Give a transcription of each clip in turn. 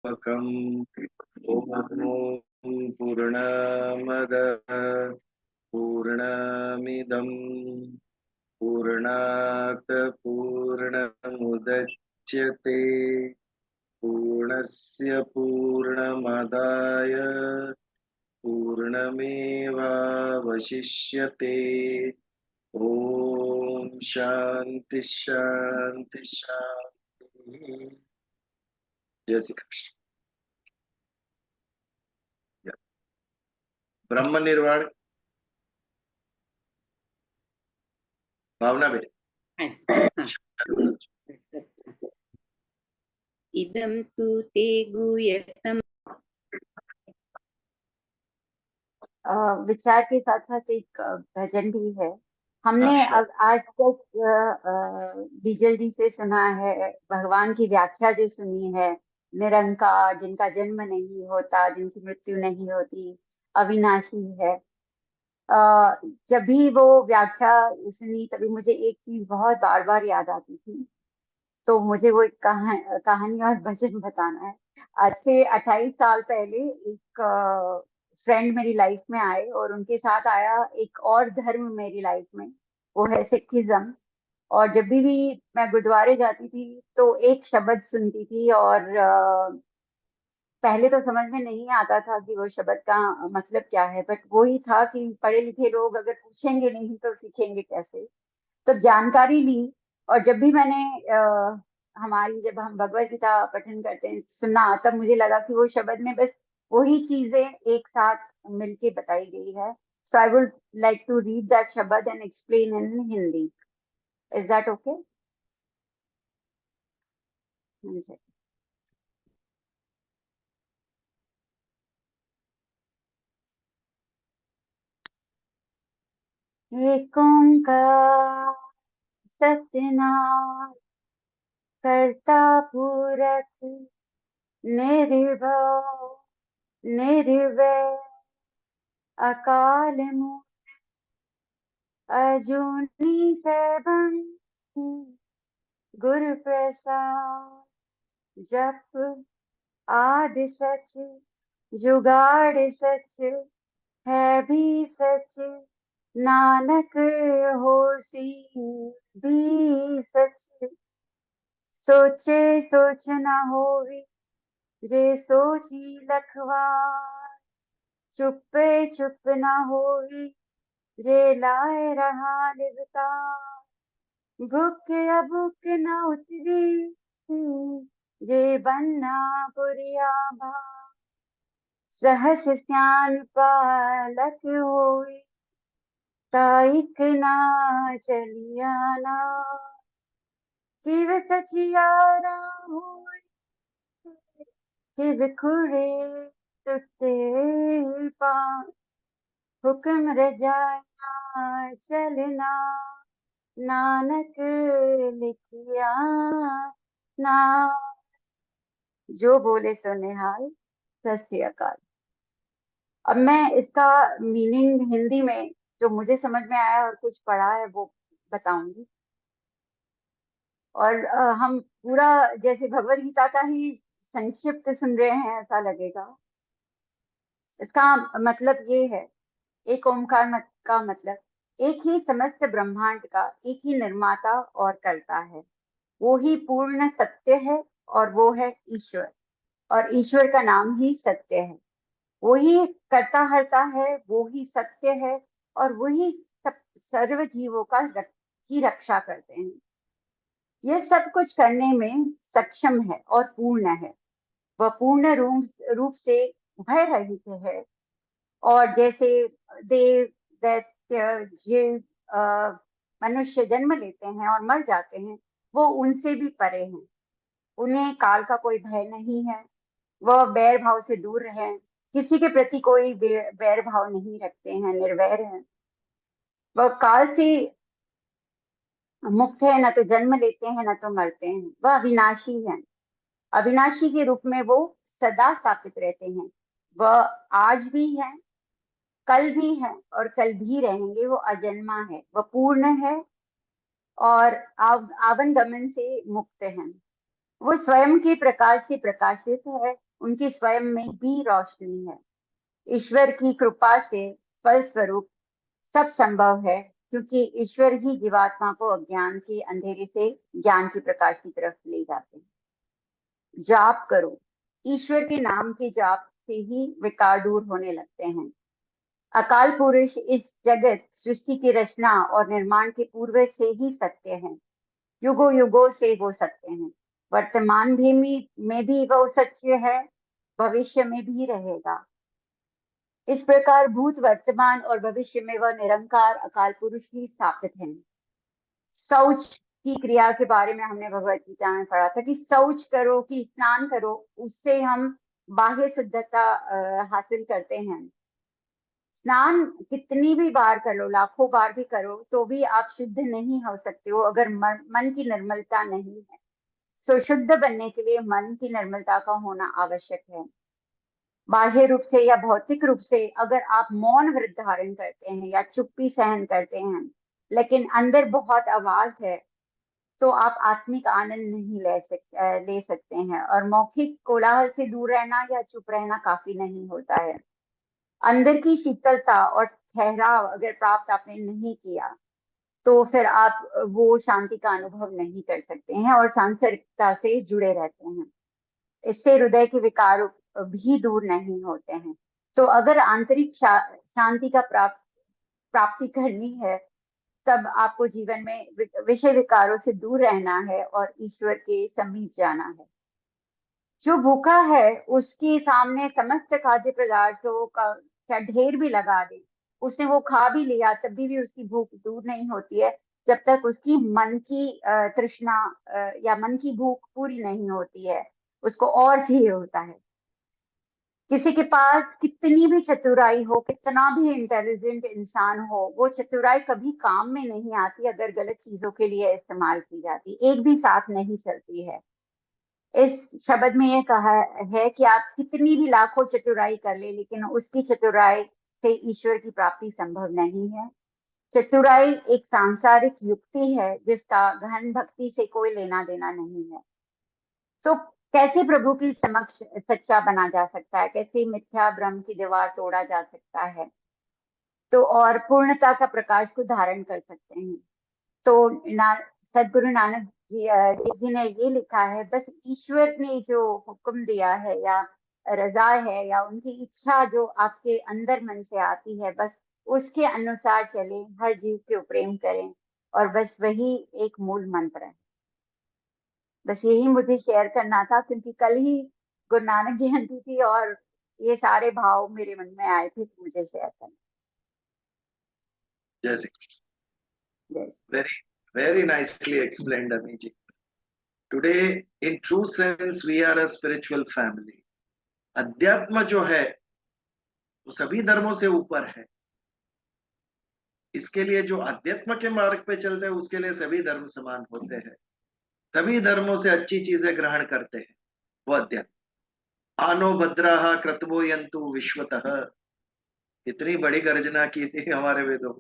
ॐ पूर्णमदः पूर्णमिदं पूर्णात् पूर्णमुदच्यते पूर्णस्य पूर्णमादाय पूर्णमेवावशिष्यते। ॐ शांति शांति शांति। जय श्री कृष्ण। ब्रह्म निर्वाण भावना बेटे। इदं तु ते गुह्यतम। विचार के साथ साथ एक भजन भी है। हमने आज तक डीजल जी से सुना है, भगवान की व्याख्या जो सुनी है, निरंकार, जिनका जन्म नहीं होता, जिनकी मृत्यु नहीं होती, अविनाशी है। जब भी वो व्याख्या सुनी तभी मुझे एक चीज बहुत बार बार याद आती थी, तो मुझे वो एक कहानी और भजन बताना है। आज से 28 साल पहले एक फ्रेंड मेरी लाइफ में आए और उनके साथ आया एक और धर्म मेरी लाइफ में, वो है सिखिज्म। और जब भी मैं गुरुद्वारे जाती थी तो एक शब्द सुनती थी, और पहले तो समझ में नहीं आता था कि वो शब्द का मतलब क्या है, बट वो ही था कि पढ़े लिखे लोग अगर पूछेंगे नहीं तो सीखेंगे कैसे। तो जानकारी ली, और जब भी मैंने जब हम भगवत गीता पठन करते हैं सुना, तब मुझे लगा कि वो शब्द में बस वही चीजें एक साथ मिलके बताई गई है। So I would like to read that shabad and explain in Hindi. Is that okay? Ik Onkar Satyanam कर्ता पूरक निर्भव निर्वैर अकाल मूर्त अजूनी सैभं गुरु प्रसाद। जप आदि सच जुगाड़ सच है भी सच, नानक होसी भी सच। सोचे सोच न होवी जे सोची लखवार, चुप्पे चुप न होवी जे लाए रहा लिवतार। भूख अभूख न उतरी जे बनना पुरिया भा, सहस स्नान पालक होई ताइक ना चलियाना। किव सचियारा होई किव खुड़े टुटे पान, हुक्म रजाया चलना नानक लिखिया ना। जो बोले सो निहाल। सत श्री अकाल। अब मैं इसका मीनिंग हिंदी में जो मुझे समझ में आया और कुछ पढ़ा है वो बताऊंगी। और हम पूरा जैसे भगवत गीता का ही संक्षिप्त सुन रहे हैं ऐसा लगेगा। इसका मतलब ये है, एक ओमकार का मतलब एक ही समस्त ब्रह्मांड का एक ही निर्माता और कर्ता है। वो ही पूर्ण सत्य है और वो है ईश्वर, और ईश्वर का नाम ही सत्य है। वो ही कर्ता हर्ता है, वो ही सत्य है, और वही सब सर्व जीवों की रक्षा करते हैं। यह सब कुछ करने में सक्षम है और पूर्ण है। वह पूर्ण रूप से भय रहित है, और जैसे देव दैत्य जीव मनुष्य जन्म लेते हैं और मर जाते हैं, वो उनसे भी परे हैं। उन्हें काल का कोई भय नहीं है। वह बैर भाव से दूर है, किसी के प्रति कोई बैर भाव नहीं रखते हैं, निर्वैर है। वह काल से मुक्त है, न तो जन्म लेते हैं न तो मरते हैं। वह अविनाशी है, अविनाशी के रूप में वो सदा स्थापित रहते हैं। वह आज भी है, कल भी है और कल भी रहेंगे। वो अजन्मा है, वह पूर्ण है और आवन गमन से मुक्त है। वो स्वयं के प्रकाश से प्रकाशित है उनकी स्वयं में भी रोशनी है। ईश्वर की कृपा से फलस्वरूप सब संभव है, क्योंकि ईश्वर ही जीवात्मा को अज्ञान के अंधेरे से ज्ञान की प्रकाश की तरफ ले जाते हैं। जाप करो। ईश्वर के नाम के जाप से ही विकार दूर होने लगते हैं। अकाल पुरुष इस जगत सृष्टि की रचना और निर्माण के पूर्व से ही सत्य हैं। युगों युगों से वो सत्य हैं। वर्तमान में भी वो सत्य है, भविष्य में भी रहेगा। इस प्रकार भूत, वर्तमान और भविष्य में वह निरंकार अकाल पुरुष ही स्थापित है। शौच की क्रिया के बारे में हमने भगवत गीता में पढ़ा था कि शौच करो, कि स्नान करो, उससे हम बाह्य शुद्धता हासिल करते हैं। स्नान कितनी भी बार कर लो, लाखों बार भी करो, तो भी आप शुद्ध नहीं हो सकते हो अगर मन की निर्मलता नहीं है। सो शुद्ध बनने के लिए मन की निर्मलता का होना आवश्यक है। बाह्य रूप से या भौतिक रूप से अगर आप मौन व्रत धारण करते हैं या चुप्पी सहन करते हैं, लेकिन अंदर बहुत आवाज है, तो आप आत्मिक आनंद नहीं ले सकते हैं। और मौखिक कोलाहल से दूर रहना या चुप रहना काफी नहीं होता है। अंदर की शीतलता और ठहराव अगर प्राप्त आपने नहीं किया, तो फिर आप वो शांति का अनुभव नहीं कर सकते हैं और सांसारिकता से जुड़े रहते हैं। इससे हृदय के विकार भी दूर नहीं होते हैं। तो अगर आंतरिक शांति का प्राप्ति करनी है, तब आपको जीवन में विषय विकारों से दूर रहना है और ईश्वर के समीप जाना है। जो भूखा है उसके सामने समस्त खाद्य पदार्थों का क्या ढेर भी लगा दे, उसने वो खा भी लिया, तब भी उसकी भूख दूर नहीं होती है, जब तक उसकी मन की तृष्णा या मन की भूख पूरी नहीं होती है। उसको और चाहिए होता है। किसी के पास कितनी भी चतुराई हो, कितना भी इंटेलिजेंट इंसान हो, वो चतुराई कभी काम में नहीं आती अगर गलत चीजों के लिए इस्तेमाल की जाती, एक भी साथ नहीं चलती है। इस शब्द में ये कहा है कि आप कितनी भी लाखों चतुराई कर ले, लेकिन उसकी चतुराई से ईश्वर की प्राप्ति संभव नहीं है। चतुराई एक सांसारिक युक्ति है जिसका गहन भक्ति से कोई लेना देना नहीं है। तो कैसे प्रभु की समक्ष सच्चा बना जा सकता है, कैसे मिथ्या भ्रम की दीवार तोड़ा जा सकता है, तो और पूर्णता का प्रकाश को धारण कर सकते हैं। तो सदगुरु नानक देव जी ने ये लिखा है, बस ईश्वर ने जो हुक्म दिया है या रजा है या उनकी इच्छा जो आपके अंदर मन से आती है, बस उसके अनुसार चलें, हर जीव के प्रेम करें, और बस वही एक मूल मंत्र है। बस यही मुझे शेयर करना था, क्योंकि कल ही गुरु नानक जयंती थी और ये सारे भाव मेरे मन में आए थे, तो मुझे शेयर करना। जैसे very very nicely explained, Ami ji. Today in true sense we are a spiritual family. अध्यात्म जो है वो सभी धर्मों से ऊपर है। इसके लिए जो अध्यात्म के मार्ग पे चलते हैं उसके लिए सभी धर्म समान होते हैं, सभी धर्मों से अच्छी चीजें ग्रहण करते हैं, वो अध्यात्म। आनो भद्राः क्रतवो यन्तु विश्वतः, इतनी बड़ी गर्जना की थी हमारे वेदों।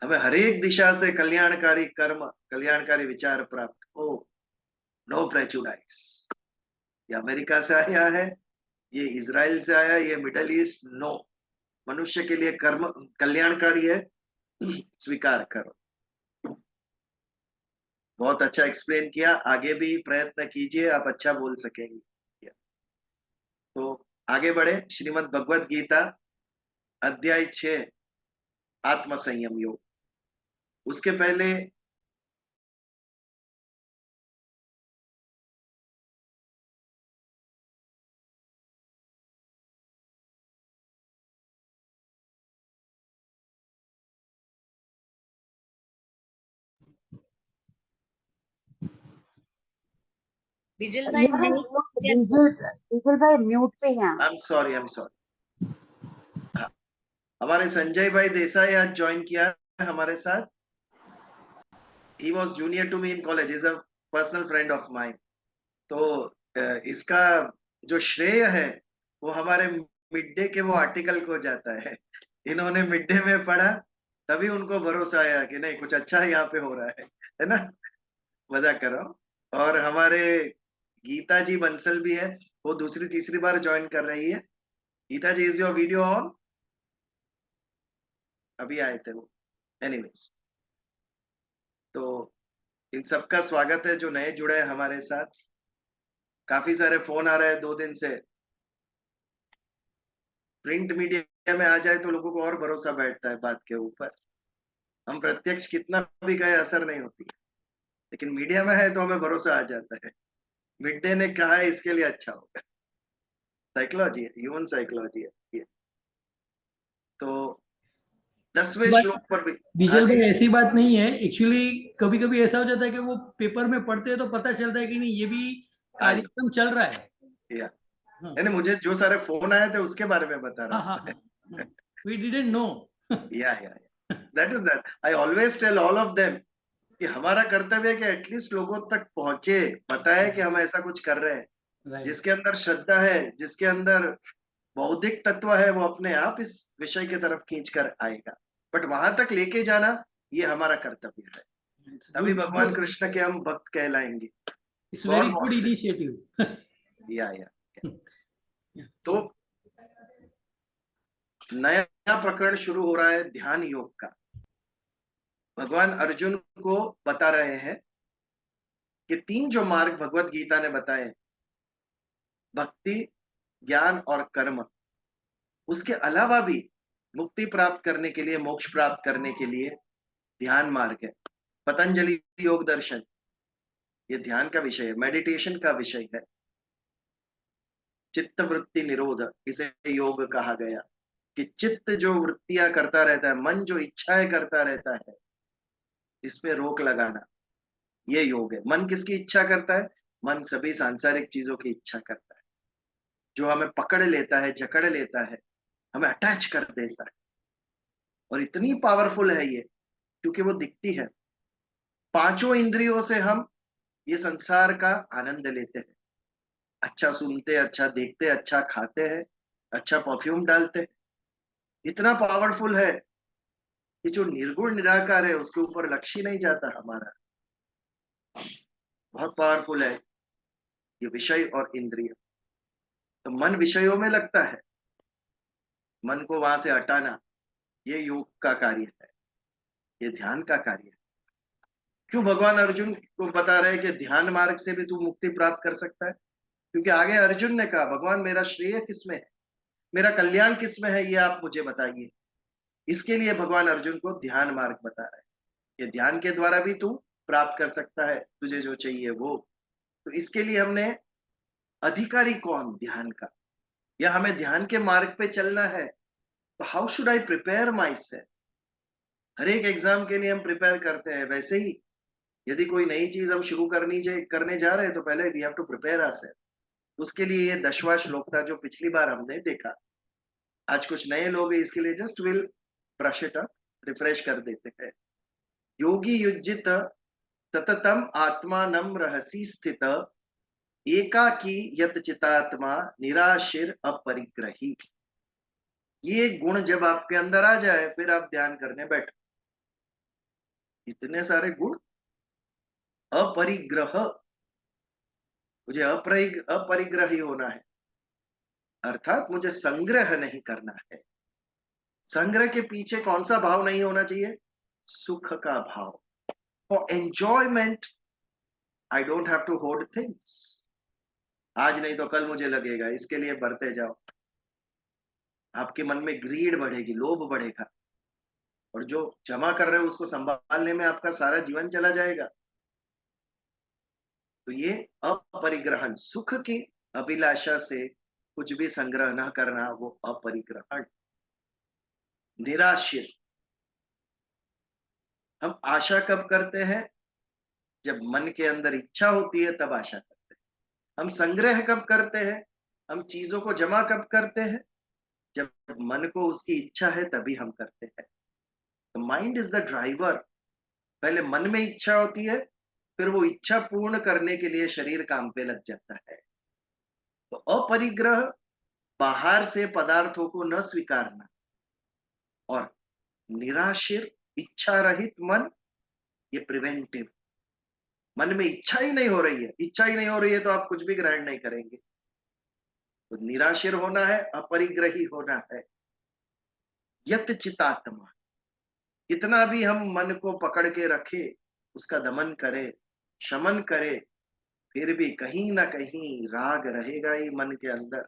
हमें हर एक दिशा से कल्याणकारी कर्म, कल्याणकारी विचार प्राप्त हो। No prejudice. ये अमेरिका से आया है, ये इजराइल से आया, ये मिडल ईस्ट, नो। मनुष्य के लिए कर्म कल्याणकारी है, स्वीकार करो। बहुत अच्छा एक्सप्लेन किया, आगे भी प्रयत्न कीजिए, आप अच्छा बोल सकेंगे। तो आगे बढ़े। श्रीमद् भगवत गीता अध्याय 6 आत्म संयम योग। उसके पहले बिजल भाई बिजल भाई म्यूट पे हैं। आई एम सॉरी हमारे संजय भाई देसाई आज ज्वाइन किया है हमारे साथ। He was junior to me in college, is a personal friend of mine. तो इसका जो श्रेय है वो हमारे मिड डे के वो आर्टिकल को जाता है। इन्होंने मिड डे में पढ़ा, तभी उनको भरोसा आया कि नहीं कुछ अच्छा यहाँ पे हो रहा है ना। मजाक कर रहा हूँ। और हमारे गीता जी बंसल भी है, वो दूसरी तीसरी बार ज्वाइन कर रही है। गीता जी, इज योर वीडियो ऑन? अभी आए थे वो। एनीवेज, तो इन सबका स्वागत है जो नए जुड़े हैं हमारे साथ। काफी सारे फोन आ रहे हैं 2 दिन से। प्रिंट मीडिया में आ जाए तो लोगों को और भरोसा बैठता है बात के ऊपर। हम प्रत्यक्ष कितना भी कहे असर नहीं होती, लेकिन मीडिया में है तो हमें भरोसा आ जाता है। मिड डे ने कहा है इसके लिए अच्छा होगा। साइकोलॉजी है, ह्यूमन साइकोलॉजी है ये। तो 10वें बात श्लोक पर भी। हाँ विजल जी। भाई, ऐसी बात नहीं है एक्चुअली। कभी कभी ऐसा हो जाता है कि वो पेपर में पढ़ते हैं तो पता चलता है कि नहीं, ये भी आई नो। कार्यक्रम चल रहा है। या हाँ यानी मुझे जो सारे फोन आए थे उसके बारे में बता रहा हाँ हाँ हूँ। हाँ, we didn't know. Yeah that is that I always tell all of them कि हमारा कर्तव्य है कि एटलीस्ट लोगों तक पहुंचे, बताए कि हम ऐसा कुछ कर रहे हैं। राइट। जिसके अंदर श्रद्धा है, जिसके अंदर बौद्धिक तत्व है, वो अपने आप इस विषय की तरफ खींच कर आएगा। बट वहां तक लेके जाना ये हमारा कर्तव्य है। तभी गुड, भगवान कृष्ण के हम भक्त कहलाएंगे। It's god very good wants it. Initiative. या तो नया प्रकरण शुरू हो रहा है ध्यान योग का। भगवान अर्जुन को बता रहे हैं कि 3 जो मार्ग भगवत गीता ने बताए, भक्ति, ज्ञान और कर्म, उसके अलावा भी मुक्ति प्राप्त करने के लिए, मोक्ष प्राप्त करने के लिए ध्यान मार्ग है। पतंजलि योग दर्शन ये ध्यान का विषय है, मेडिटेशन का विषय है। चित्त वृत्ति निरोध इसे योग कहा गया कि चित्त जो वृत्तियां करता रहता है, मन जो इच्छाएं करता रहता है, इस पे रोक लगाना, ये योग है। मन किसकी इच्छा करता है? मन सभी सांसारिक चीजों की इच्छा करता है। जो हमें पकड़ लेता है, जकड़ लेता है, हमें अटैच कर देता है। और इतनी पावरफुल है ये, क्योंकि वो दिखती है। 5 इंद्रियों से हम ये संसार का आनंद लेते हैं। अच्छा सुनते, अच्छा देखते, अच्छा खाते हैं, अच्छा परफ्यूम डालते हैं। इतना पावरफुल है कि जो निर्गुण निराकार है उसके ऊपर लक्ष्य नहीं जाता हमारा। बहुत पावरफुल है ये विषय और इंद्रिय। तो मन विषयों में लगता है, मन को वहां से हटाना ये योग का कार्य है, ये ध्यान का कार्य है। क्यों भगवान अर्जुन को बता रहे हैं कि ध्यान मार्ग से भी तू मुक्ति प्राप्त कर सकता है? क्योंकि आगे अर्जुन ने कहा, भगवान मेरा श्रेय किसमें है, मेरा कल्याण किसमें है, ये आप मुझे बताइए। इसके लिए भगवान अर्जुन को ध्यान मार्ग बता रहे हैं। ये ध्यान के द्वारा भी तू प्राप्त कर सकता है तुझे जो चाहिए वो। तो इसके लिए हमने अधिकारी कौन ध्यान का, या हमें ध्यान के मार्ग पे चलना है, तो how should I prepare myself. हर एक एग्जाम के लिए हम प्रिपेयर करते हैं, वैसे ही यदि कोई नई चीज हम शुरू करने जा रहे हैं तो पहले we have to prepare ourselves. उसके लिए ये 10वां श्लोक था जो पिछली बार हमने देखा। आज कुछ नए लोग हैं, इसके लिए just will brush it up, refresh कर देते हैं। योगी युजित सततम आत्मानं रहसि स्थित, एकाकी यत चितात्मा निराशिर अपरिग्रही। ये गुण जब आपके अंदर आ जाए फिर आप ध्यान करने बैठो। इतने सारे गुण। अपरिग्रह, मुझे अपरिग्रही होना है, अर्थात मुझे संग्रह नहीं करना है। संग्रह के पीछे कौन सा भाव नहीं होना चाहिए? सुख का भाव। For enjoyment I don't have to hold things. आज नहीं तो कल मुझे लगेगा, इसके लिए बढ़ते जाओ। आपके मन में ग्रीड बढ़ेगी, लोभ बढ़ेगा, और जो जमा कर रहे हो उसको संभालने में आपका सारा जीवन चला जाएगा। तो ये अपरिग्रहण, सुख की अभिलाषा से कुछ भी संग्रह न करना, वो अपरिग्रहण। निराशिर, हम आशा कब करते हैं? जब मन के अंदर इच्छा होती है तब आशा करते हैं। हम संग्रह कब करते हैं? हम चीजों को जमा कब करते हैं? जब मन को उसकी इच्छा है तभी हम करते हैं। तो माइंड इज द ड्राइवर। पहले मन में इच्छा होती है, फिर वो इच्छा पूर्ण करने के लिए शरीर काम पे लग जाता है। तो अपरिग्रह, बाहर से पदार्थों को न स्वीकारना, और निराशिर, इच्छा रहित मन, ये प्रिवेंटिव। मन में इच्छा ही नहीं हो रही है, इच्छा ही नहीं हो रही है तो आप कुछ भी ग्रहण नहीं करेंगे। तो निराशीर होना है, अपरिग्रही होना है। यत चितात्मा, कितना भी हम मन को पकड़ के रखे, उसका दमन करे, शमन करे, फिर भी कहीं ना कहीं राग रहेगा ही मन के अंदर,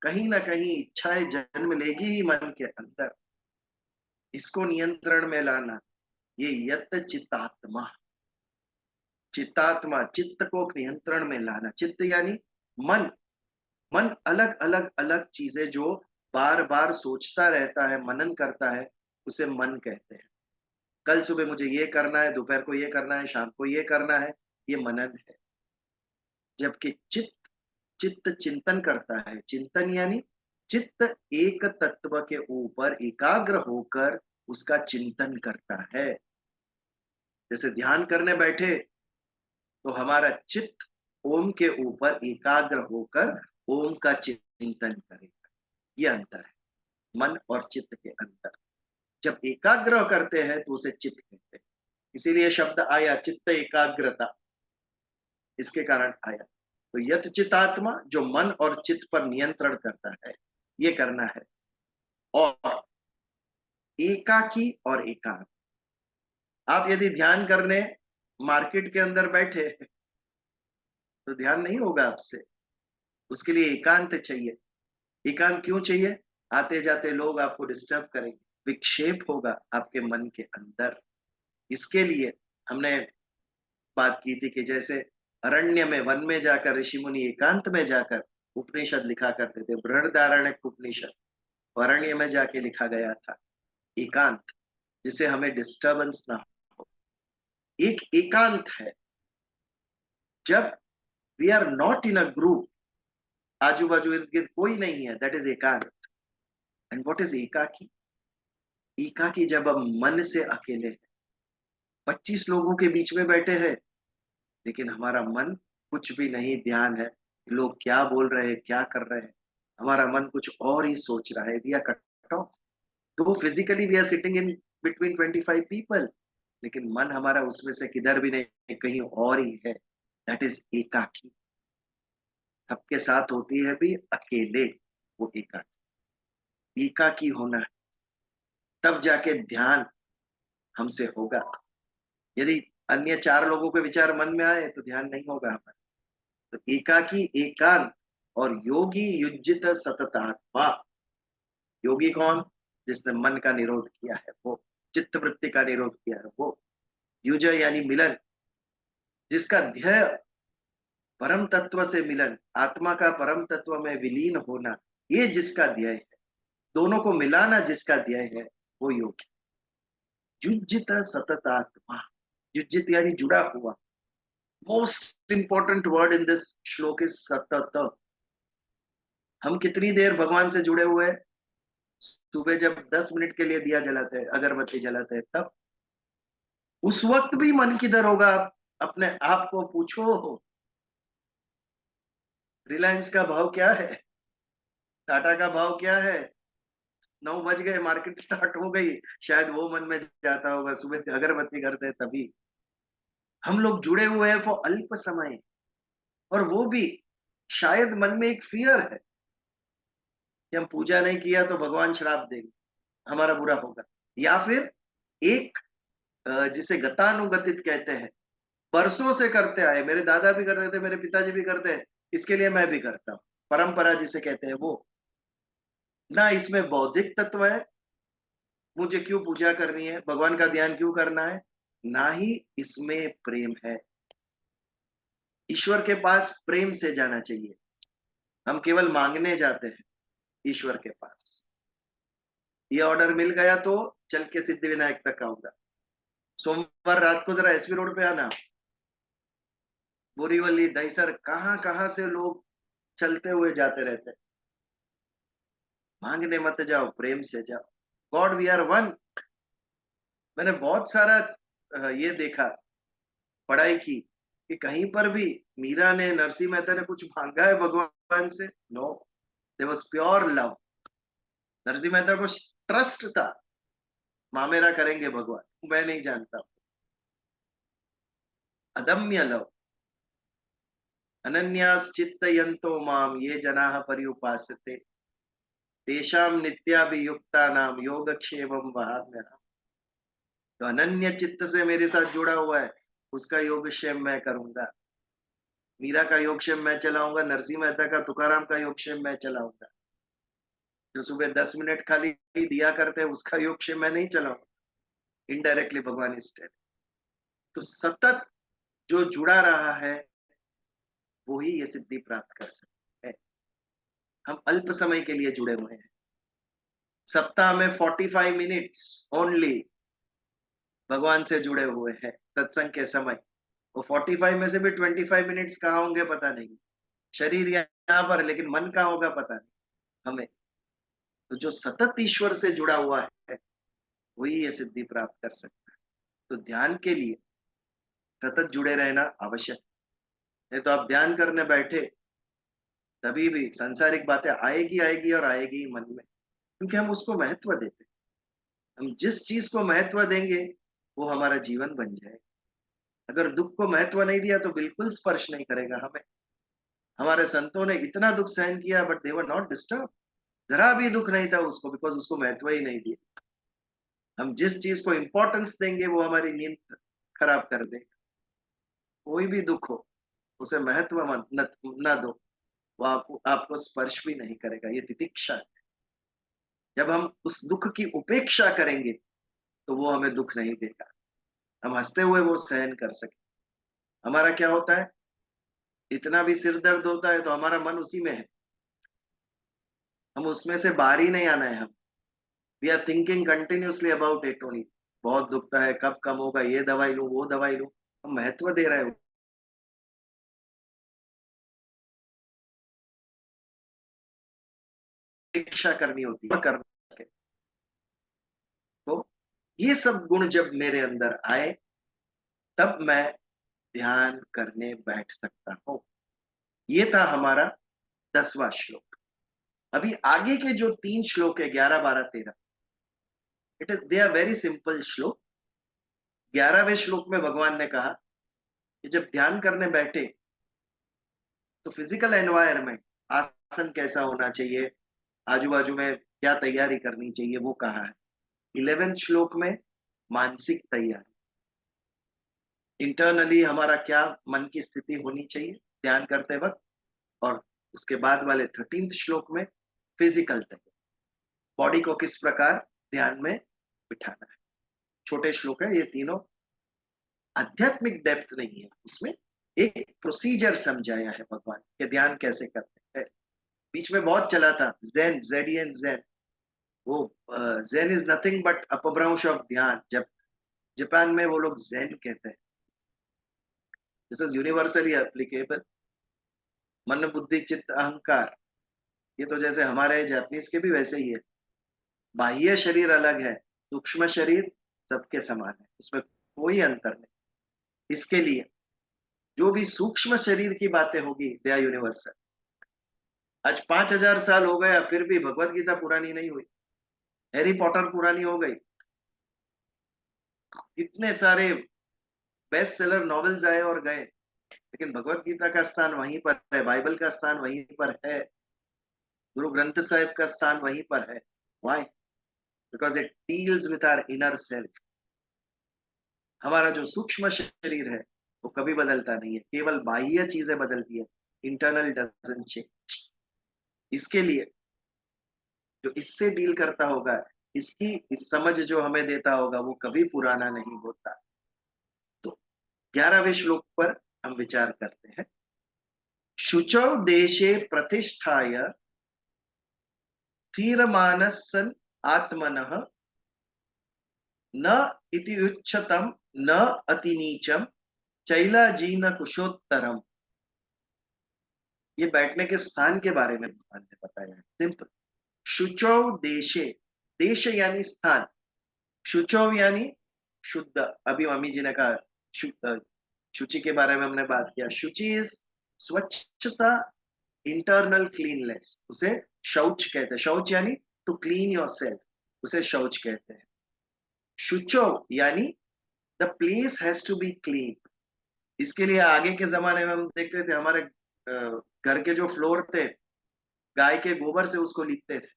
कहीं ना कहीं इच्छाएं जन्म लेगी ही मन के अंदर। इसको नियंत्रण में लाना, ये यत चितात्मा, चित्तात्मा, चित्त को नियंत्रण में लाना। चित्त यानी मन। मन अलग अलग अलग चीजें जो बार बार सोचता रहता है, मनन करता है, उसे मन कहते हैं। कल सुबह मुझे ये करना है, दोपहर को ये करना है, शाम को ये करना है, ये मनन है। जबकि चित्त, चित्त चिंतन करता है। चिंतन यानी चित्त एक तत्व के ऊपर एकाग्र होकर उसका चिंतन करता है। जैसे ध्यान करने बैठे तो हमारा चित्त ओम के ऊपर एकाग्र होकर ओम का चिंतन करेगा। ये अंतर है मन और चित्त के अंतर। जब एकाग्र करते हैं तो उसे चित्त कहते हैं। इसीलिए शब्द आया चित्त एकाग्रता, इसके कारण आया। तो यत चितात्मा, जो मन और चित्त पर नियंत्रण करता है, ये करना है। और एकाकी और एकांत, आप यदि ध्यान करने मार्केट के अंदर बैठे तो ध्यान नहीं होगा आपसे। उसके लिए एकांत चाहिए। एकांत क्यों चाहिए? आते जाते लोग आपको डिस्टर्ब करेंगे, विक्षेप होगा आपके मन के अंदर। इसके लिए हमने बात की थी कि जैसे अरण्य में, वन में जाकर ऋषि मुनि एकांत में जाकर उपनिषद लिखा करते थे। बृहदारण्यक उपनिषद अरण्य में जाके लिखा गया था, एकांत, जिससे हमें डिस्टर्बेंस ना हो। एक एकांत है जब we are not in a group, आजू बाजू इर्द गिर्द कोई नहीं है, दैट इज एकांत। एंड व्हाट इज एकाकी? एकाकी जब हम मन से अकेले हैं, 25 लोगों के बीच में बैठे हैं, लेकिन हमारा मन कुछ भी नहीं ध्यान है, लोग क्या बोल रहे हैं, क्या कर रहे हैं, हमारा मन कुछ और ही सोच रहा है। We are cut off. तो physically we are sitting in between 25 people, लेकिन मन हमारा उसमें से किधर भी नहीं, कहीं और ही है। दैट इज एकाकी। सबके साथ होती है भी, अकेले वो एकाकी। एकाकी होना है, तब जाके ध्यान हमसे होगा। यदि अन्य 4 लोगों के विचार मन में आए तो ध्यान नहीं होगा हमारा। तो एकाकी, एकांत और योगी युज्जित सततात्मा। योगी कौन? जिसने मन का निरोध किया है वो, चित्त वृत्ति का निरोध किया है वो। युज यानी मिलन, जिसका ध्येय परम तत्व से मिलन, आत्मा का परम तत्व में विलीन होना, ये जिसका ध्येय है, दोनों को मिलाना जिसका ध्येय है, वो योगी। युज्जित सततात्मा, युज्जित यानी जुड़ा हुआ। Most important word in this श्लोक इज सतत। हम कितनी देर भगवान से जुड़े हुए हैं? सुबह जब 10 मिनट के लिए दिया जलाते हैं, अगरबत्ती जलाते हैं, तब उस वक्त भी मन किधर होगा? अपने आप को पूछो। रिलायंस का भाव क्या है? टाटा का भाव क्या है? 9 बज गए, मार्केट स्टार्ट हो गई, शायद वो मन में जाता होगा। सुबह अगरबत्ती करते हैं तभी। हम लोग जुड़े हुए हैं वो अल्प समय, और वो भी शायद मन में एक फियर है कि हम पूजा नहीं किया तो भगवान श्राप देंगे, हमारा बुरा होगा। या फिर एक जिसे गतानुगतित कहते हैं, बरसों से करते आए, मेरे दादा भी करते थे, मेरे पिताजी भी करते हैं, इसके लिए मैं भी करता हूं। परंपरा जिसे कहते हैं वो। ना इसमें बौद्धिक तत्व है, मुझे क्यों पूजा करनी है, भगवान का ध्यान क्यों करना है, ना ही इसमें प्रेम है। ईश्वर के पास प्रेम से जाना चाहिए। हम केवल मांगने जाते हैं ईश्वर के पास। ये ऑर्डर मिल गया तो चल के सिद्धि विनायक तक आऊंगा। सोमवार रात को जरा एसवी रोड पे आना, बोरीवली, दहीसर, कहां कहां से लोग चलते हुए जाते रहते हैं। मांगने मत जाओ, प्रेम से जाओ। God we are one. मैंने बहुत सारा ये देखा, पढ़ाई की, कि कहीं पर भी मीरा ने, नरसिंह मेहता ने कुछ मांगा है भगवान से? No, there was pure love. Narsinh Mehta को ट्रस्ट था, मामेरा करेंगे भगवान, मैं नहीं जानता। अदम्य लव। अनन्यास चित्तयन्तो माम ये जनाः पर्युपासते तेषां नित्याभियुक्तानां योगक्षेमं वहाम्यहम्। तो अनन्य चित्त से मेरे साथ जुड़ा हुआ है, उसका योगक्षेम मैं करूंगा। मीरा का योगक्षेम मैं चलाऊंगा, नरसिंह मेहता का, तुकाराम का योगक्षेम मैं चलाऊंगा। जो सुबह 10 मिनट खाली दिया करते हैं उसका योगक्षेम मैं नहीं चलाऊंगा। इनडायरेक्टली भगवान इस टाइम तो सतत जो जुड़ा रहा है वो ही ये सिद्धि प्राप्त कर सकते हैं। हम अल्प समय के लिए जुड़े हुए हैं। सप्ताह में 45 मिनट्स ओनली भगवान से जुड़े हुए हैं सत्संग के समय। वो 45 में से भी 25 मिनट्स कहाँ होंगे पता नहीं। शरीर यहाँ पर है, लेकिन मन कहाँ होगा पता नहीं हमें। तो जो सतत ईश्वर से जुड़ा हुआ है वही ये सिद्धि प्राप्त कर सकता है। तो ध्यान के लिए सतत जुड़े रहना आवश्यक है। तो आप ध्यान करने बैठे तभी भी सांसारिक बातें आएगी आएगी और आएगी ही मन में, क्योंकि हम उसको महत्व देते हैं। हम जिस चीज को महत्व देंगे वो हमारा जीवन बन जाएगा। अगर दुख को महत्व नहीं दिया तो बिल्कुल स्पर्श नहीं करेगा हमें। हमारे संतों ने इतना दुख सहन किया but they were not disturb. जरा भी दुख नहीं था उसको, बिकॉज उसको महत्व ही नहीं दिया। हम जिस चीज को इंपॉर्टेंस देंगे वो हमारी नींद खराब कर देगा। कोई भी दुख हो उसे महत्व न दो, वो आपको स्पर्श भी नहीं करेगा। ये तितिक्षा है। जब हम उस दुख की उपेक्षा करेंगे तो वो हमें दुख नहीं देगा। हम हंसते हुए वो सहन कर सके। हमारा क्या होता है, इतना भी सिर दर्द होता है तो हमारा मन उसी में है, हम उसमें से बाहर ही नहीं आना है। हम we are thinking continuously about it only. बहुत दुखता है, कब कम होगा, ये दवाई लूं वो दवाई लूं। हम महत्व दे रहे हैं। इच्छा करनी होती है करने के। तो ये सब गुण जब मेरे अंदर आए तब मैं ध्यान करने बैठ सकता हूं। ये था हमारा 10वां श्लोक। अभी आगे के जो 3 श्लोक है 11, 12, 13, it is they are very simple shloka. 11वें श्लोक में भगवान ने कहा कि जब ध्यान करने बैठे तो फिजिकल एनवायरनमेंट, आसन कैसा होना चाहिए, आजू बाजू में क्या तैयारी करनी चाहिए, वो कहा है। 11वें श्लोक में मानसिक तैयारी, इंटरनली हमारा क्या मन की स्थिति होनी चाहिए ध्यान करते वक्त। और उसके बाद वाले 13th श्लोक में फिजिकल तैयारी, बॉडी को किस प्रकार ध्यान में बिठाना है। छोटे श्लोक है ये तीनों, आध्यात्मिक डेप्थ नहीं है उसमें। एक प्रोसीजर समझाया है भगवान के ध्यान कैसे करते हैं। बीच में बहुत चला था ज़ेन, ज़ेडियन ज़ेन। वो ज़ेन इज नथिंग बट अपभ्रंश ऑफ ध्यान। जब जापान में वो लोग ज़ेन कहते हैं। This is universally applicable. मन बुद्धि चित्त अहंकार, ये तो जैसे हमारे जापानीज के भी वैसे ही है। बाह्य शरीर अलग है, सूक्ष्म शरीर सबके समान है, इसमें कोई अंतर नहीं। इसके लिए जो भी सूक्ष्म शरीर की बातें होगी दे आर यूनिवर्सल। आज 5000 साल हो गया फिर भी भगवत गीता पुरानी नहीं हुई, हैरी पॉटर पुरानी हो गई, इतने सारे बेस्ट सेलर नॉवेल्स आए और गए, लेकिन भगवत गीता का स्थान वहीं पर है, बाइबल का स्थान वहीं पर है, गुरु ग्रंथ साहिब का स्थान वहीं पर है। Why? Because it deals with our inner self. हमारा जो सूक्ष्म शरीर है वो कभी बदलता नहीं है, केवल बाह्य चीजें बदलती है, इंटरनल डजंट चेंज। इसके लिए जो इससे डील करता होगा, इसकी इस समझ जो हमें देता होगा वो कभी पुराना नहीं होता। तो 11वें श्लोक पर हम विचार करते हैं। शुचौ देशे प्रतिष्ठाय स्थिरमानस्सन् आत्मनः न इति उच्चतम न अतिनीचम चैलाजीन कुशोत्तरम। ये बैठने के स्थान के बारे में भगवान ने बताया है। सिंपल। शुचौ देशे, देश यानी स्थान, शुचौ यानी शुद्ध। अभी मम्मी जी ने कहा शुचि के बारे में हमने बात किया। शुचि इज स्वच्छता, इंटरनल क्लीननेस, उसे शौच कहते हैं। शौच यानी टू क्लीन योरसेल्फ, उसे शौच कहते हैं। शुचौ यानी the place has to be clean. इसके लिए आगे के जमाने में हम देखते थे हमारे घर के जो फ्लोर थे गाय के गोबर से उसको लीपते थे।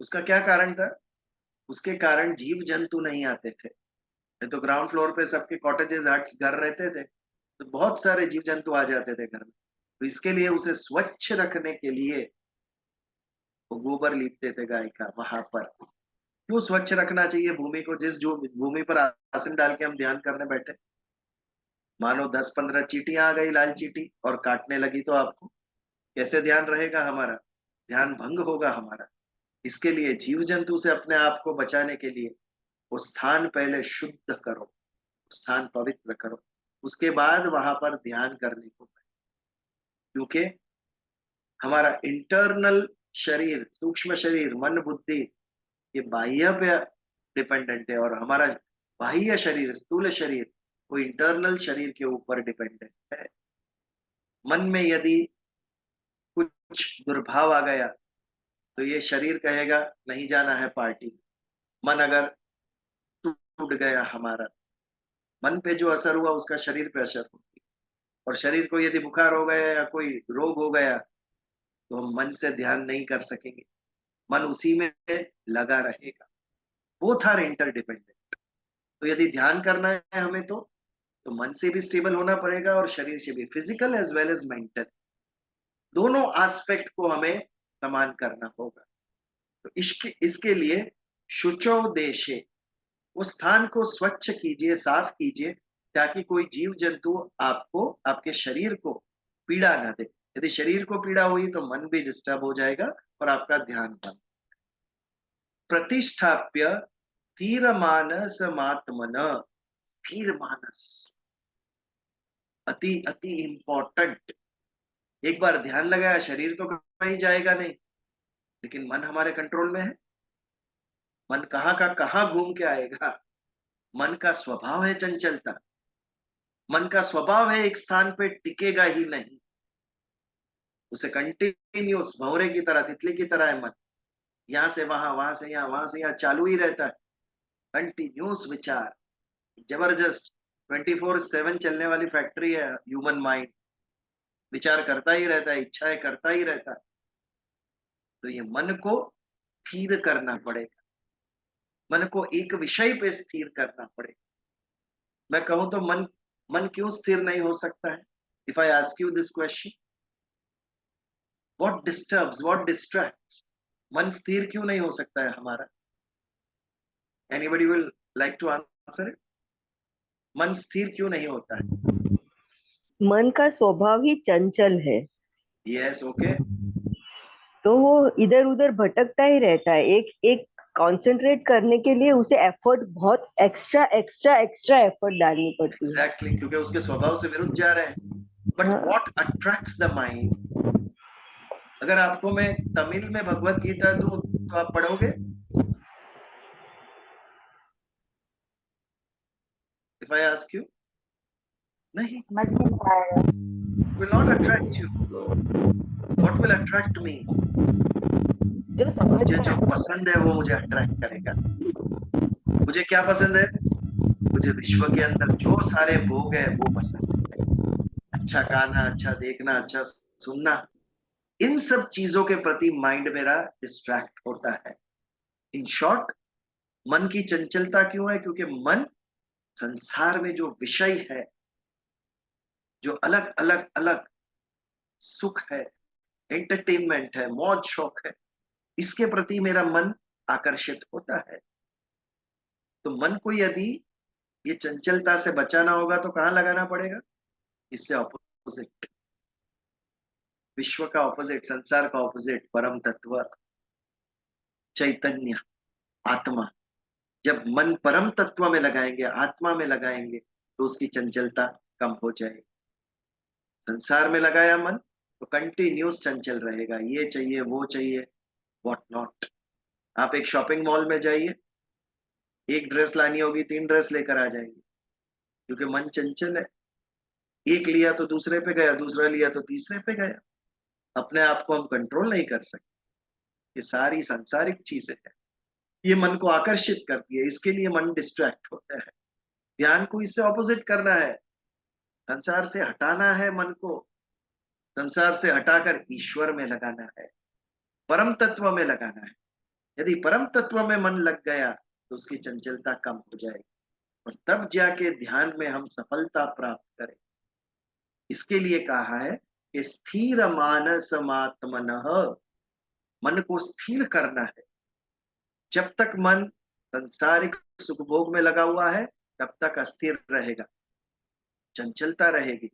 उसका क्या कारण था? उसके कारण जीव जंतु नहीं आते थे। नहीं तो ग्राउंड फ्लोर पे सबके कॉटेजेस हट्स घर रहते थे, तो बहुत सारे जीव जंतु आ जाते थे घर में। तो इसके लिए उसे स्वच्छ रखने के लिए वो गोबर लीपते थे गाय का वहां पर। क्यों स्वच्छ रखना चाहिए भूमि को? जिस जो भूमि पर आसन डाल के हम ध्यान करने बैठे, मानो 10-15 चींटियां आ गई, लाल चींटी, और काटने लगी, तो आपको कैसे ध्यान रहेगा? हमारा ध्यान भंग होगा हमारा। इसके लिए जीव जंतु से अपने आप को बचाने के लिए वो स्थान पहले शुद्ध करो, स्थान पवित्र करो, उसके बाद वहां पर ध्यान करने को। क्योंकि हमारा इंटरनल शरीर, सूक्ष्म शरीर, मन बुद्धि, ये बाह्य पे डिपेंडेंट है, और हमारा बाह्य शरीर, स्थूल शरीर, वो इंटरनल शरीर के ऊपर डिपेंडेंट है। मन में यदि कुछ दुर्भाव आ गया तो ये शरीर कहेगा नहीं जाना है पार्टी। मन अगर टूट गया हमारा, मन पे जो असर हुआ उसका शरीर पे असर होगी, और शरीर को यदि बुखार हो गया या कोई रोग हो गया तो हम मन से ध्यान नहीं कर सकेंगे, मन उसी में लगा रहेगा। Both are interdependent. तो यदि ध्यान करना है हमें तो मन से भी स्टेबल होना पड़ेगा और शरीर से भी, physical as well as mental, दोनों एस्पेक्ट को हमें समान करना होगा। तो इसके लिए शुचो देशे, उस स्थान को स्वच्छ कीजिए, साफ कीजिए, ताकि कोई जीव जंतु आपको, आपके शरीर को पीड़ा ना दे। यदि शरीर को पीड़ा हुई तो मन भी डिस्टर्ब हो जाएगा और आपका ध्यान भंग। प्रतिष्ठाप्य स्थिर मानस मात्मन, स्थिर मानस अति अति इंपॉर्टेंट। एक बार ध्यान लगाया, शरीर तो कहीं जाएगा नहीं, लेकिन मन हमारे कंट्रोल में है। मन कहाँ का कहाँ घूम के आएगा। मन का स्वभाव है चंचलता, मन का स्वभाव है एक स्थान पे टिकेगा ही नहीं, उसे कंटिन्यूस भंवरे की तरह, तितली की तरह है मन, यहां से वहां, वहां से यहाँ, वहां से यहाँ चालू ही रहता है। कंटिन्यूस विचार, जबरदस्त 24/7 चलने वाली फैक्ट्री है ह्यूमन माइंड। विचार करता ही रहता है, इच्छाएं करता ही रहता है। तो ये मन को स्थिर करना पड़ेगा, मन को एक विषय पे स्थिर करना पड़ेगा। मैं कहूं तो मन मन क्यों स्थिर नहीं हो सकता है? If I ask you this question, what disturbs, what distracts? मन स्थिर क्यों नहीं हो सकता है हमारा? Anybody will like to answer it? मन स्थिर क्यों नहीं होता है? मन का स्वभाव ही चंचल है, यस, ओके। तो वो इधर उधर भटकता ही रहता है। एक एक कंसंट्रेट करने के लिए उसे एफर्ट, बहुत एक्स्ट्रा एक्स्ट्रा एक्स्ट्रा एफर्ट डालनी पड़ती है। एग्जैक्टली, क्योंकि उसके स्वभाव से विरुद्ध जा रहे हैं। बट हाँ। What attracts the mind? अगर आपको मैं तमिल में भगवत गीता दूं तो आप पढ़ोगे? इफ आई आस्क यू, नहीं, समझ में नहीं आएगा। will not attract you. What will attract me? जो समझ मुझे में जो आता है। पसंद है वो मुझे अट्रैक्ट करेगा। मुझे क्या पसंद है? मुझे विश्व के अंदर जो सारे भोग है वो पसंद है। अच्छा खाना, अच्छा देखना, अच्छा सुनना, इन सब चीजों के प्रति माइंड मेरा डिस्ट्रैक्ट होता है। इन शॉर्ट, मन की चंचलता क्यों है? क्योंकि मन संसार में जो विषय है, जो अलग अलग अलग सुख है, एंटरटेनमेंट है, मौज शौक है, इसके प्रति मेरा मन आकर्षित होता है। तो मन को यदि ये चंचलता से बचाना होगा तो कहाँ लगाना पड़ेगा? इससे ऑपोजिट, विश्व का ऑपोजिट, संसार का ऑपोजिट, परम तत्व, चैतन्य, आत्मा। जब मन परम तत्व में लगाएंगे, आत्मा में लगाएंगे, तो उसकी चंचलता कम हो जाएगी। संसार में लगाया मन तो कंटिन्यूस चंचल रहेगा, ये चाहिए, वो चाहिए, व्हाट नॉट। आप एक शॉपिंग मॉल में जाइए, एक ड्रेस लानी होगी, 3 ड्रेस लेकर आ जाएंगे, क्योंकि मन चंचल है। एक लिया तो दूसरे पे गया, दूसरा लिया तो तीसरे पे गया। अपने आप को हम कंट्रोल नहीं कर सकते। ये सारी सांसारिक चीजें हैं, ये मन को आकर्षित करती है, इसके लिए मन डिस्ट्रैक्ट होता है। ध्यान को इससे ऑपोजिट करना है, संसार से हटाना है मन को, संसार से हटाकर ईश्वर में लगाना है, परम तत्व में लगाना है। यदि परम तत्व में मन लग गया तो उसकी चंचलता कम हो जाएगी और तब जाके ध्यान में हम सफलता प्राप्त करें। इसके लिए कहा है कि स्थिर मानसमात्मनः, मन को स्थिर करना है। जब तक मन संसारिक सुख भोग में लगा हुआ है तब तक अस्थिर रहेगा, चंचलता रहेगी।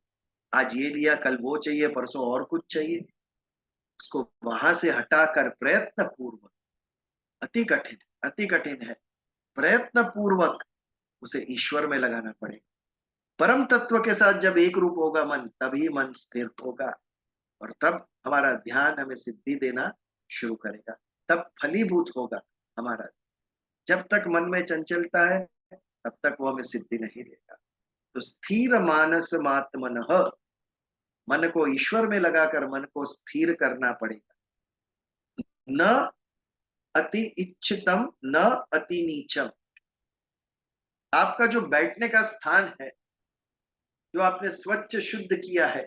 आज ये लिया, कल वो चाहिए, परसों और कुछ चाहिए। उसको वहां से हटाकर प्रयत्न पूर्वक, अति कठिन है, प्रयत्न पूर्वक उसे ईश्वर में लगाना पड़ेगा। परम तत्व के साथ जब एक रूप होगा मन, तभी मन स्थिर होगा और तब हमारा ध्यान हमें सिद्धि देना शुरू करेगा, तब फलीभूत होगा हमारा। जब तक मन में चंचलता है तब तक वो हमें सिद्धि नहीं देगा। तो स्थिर मानस मात्मनः, मन को ईश्वर में लगाकर मन को स्थिर करना पड़ेगा। न अति इच्छितम न अति नीचम, आपका जो बैठने का स्थान है, जो आपने स्वच्छ शुद्ध किया है,